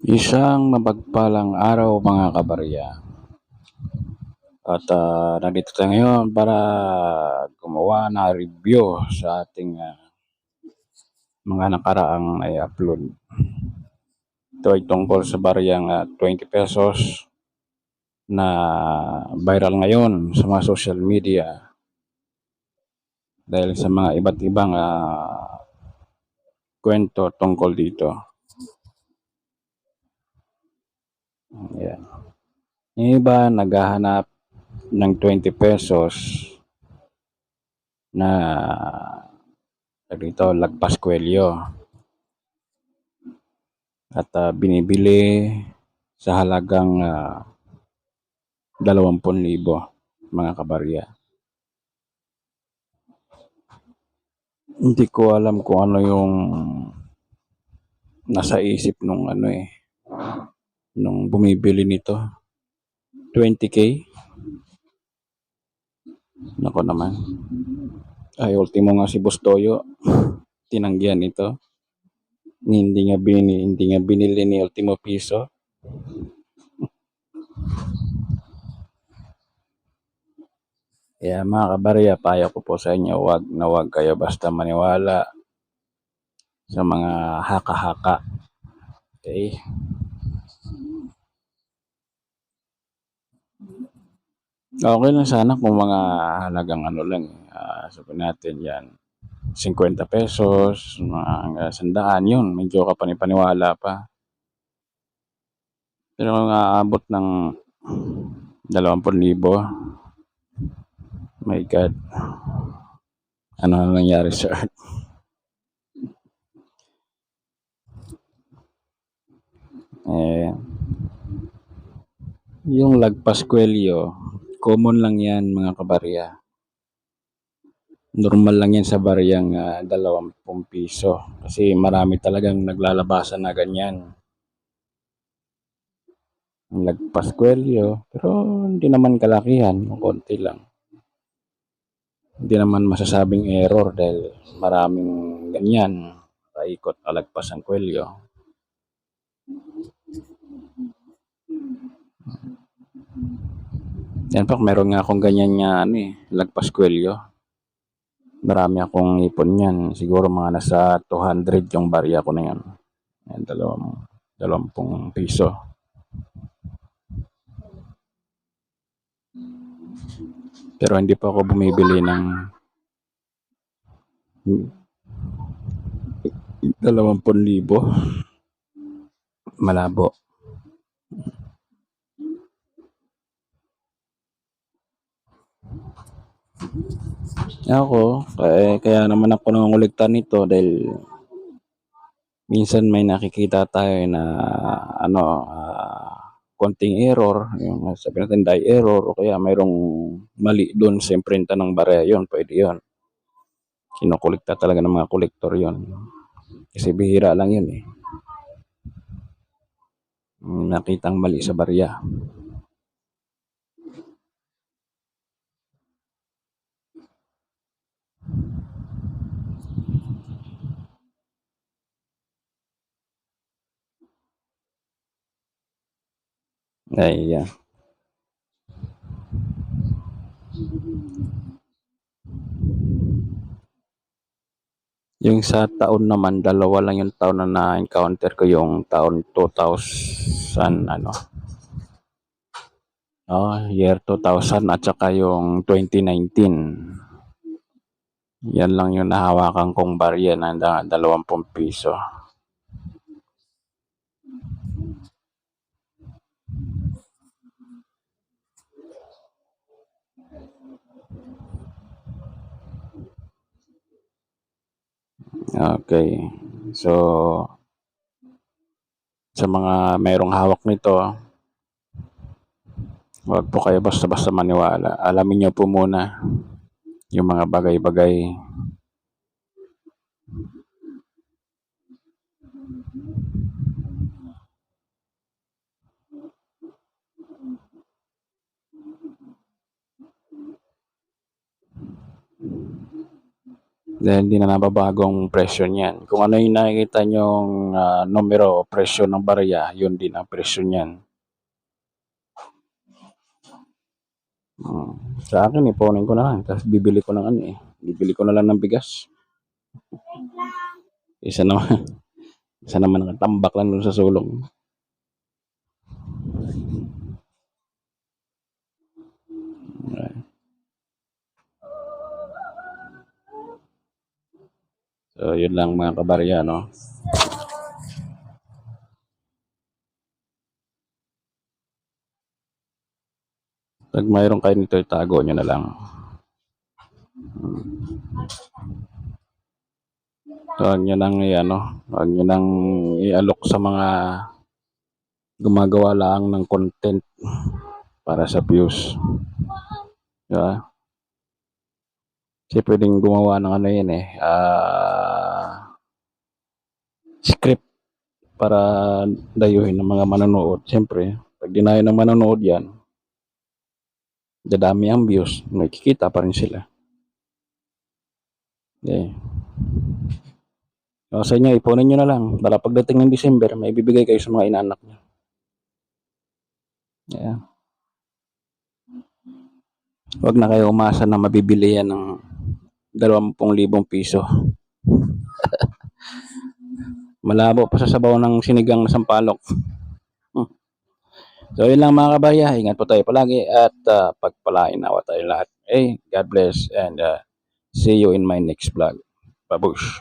Isang mapagpalang araw mga kabarya. At nandito tayo ngayon para gumawa ng review sa ating mga nakaraang upload. Ito ay tungkol sa baryang 20 pesos na viral ngayon sa mga social media dahil sa mga iba't ibang kwento tungkol dito. Ayan. Yung iba naghahanap ng 20 pesos na dito lagpas kwelyo at binibili sa halagang 20,000 mga kabarya. Hindi ko alam kung ano yung nasa isip nung nung bumibili nito. 20K? Nako naman. Ay, ultimo nga si Boss Toyo. Tinanggihan ito. Hindi nga binili ni Ultimo Piso. Kaya mga kabarya, payo ko po sa inyo, wag kayo basta maniwala sa mga haka-haka. Okay? Okay lang sana kung mga halagang sabihin natin yan, 50 pesos, mga 100 yun, medyo kapani-paniwala pa. Pero kung aabot ng 20,000, my God, ano na nangyari sa earth? Yung lagpas kwelyo, common lang yan mga kabarya. Normal lang yan sa baryang 20 piso. Kasi marami talagang naglalabasan na ganyan. Lagpas kwelyo, pero hindi naman kalakihan, konti lang. Hindi naman masasabing error dahil maraming ganyan. Paikot kalagpas ang kwelyo. Yan pa, meron nga akong ganyan nga lagpas kwelyo. Marami akong ipon yan. Siguro mga nasa 200 yung barya ko na yan. Yan, 20 piso. Pero hindi pa ako bumibili ng 20,000. Malabo. Ako, kaya naman ako nangungulikta nito dahil minsan may nakikita tayo na konting error, yung sabi natin die error o kaya mayroong mali doon sa imprinta ng barya, yun, pwede yun. Kinukulikta talaga ng mga kolektor yun. Kasi bihira lang yun nakitang mali sa barya. Ay, yung sa taon naman, dalawa lang yung taon na na-encounter ko, yung taon 2000 year 2000 at saka yung 2019. Yan lang yung nahawakan kong barya na 20 piso. Okay. So, sa mga mayroong hawak nito, wag po kayo basta-basta maniwala. Alamin niyo po muna yung mga bagay-bagay. Dahil hindi na nababago ang presyo niyan. Kung ano yung nakikita niyong numero o presyo ng barya, yun din ang presyo niyan. Sa akin, ipunin ko na lang. Tapos bibili ko ng bibili ko na lang ng bigas. Isa naman, isa naman nakatambak lang dun sa sulong. So, yun lang mga kabarya, no? Pag mayroon kayo nito, itago nyo na lang. Huwag nyo nang huwag nyo nang ialok sa mga gumagawa lang ng content para sa views. Diba? Kasi pwedeng gumawa ng yan script para dayuhin ng mga manonood. Siyempre, pag dinayo ng manonood yan, dadami ang views, may kikita pa rin sila. Okay. So, sa inyo, ipunin nyo na lang. Para pagdating ng December, may bibigay kayo sa mga inaanak nyo. Yeah. Huwag na kayo umasa na mabibili yan ng 20,000 piso. Malabo pa sa sabaw ng sinigang na sampalok. So, yun lang mga kabarya. Ingat po tayo palagi at pagpalain nawa tayo lahat. Okay? God bless and see you in my next vlog. Babush!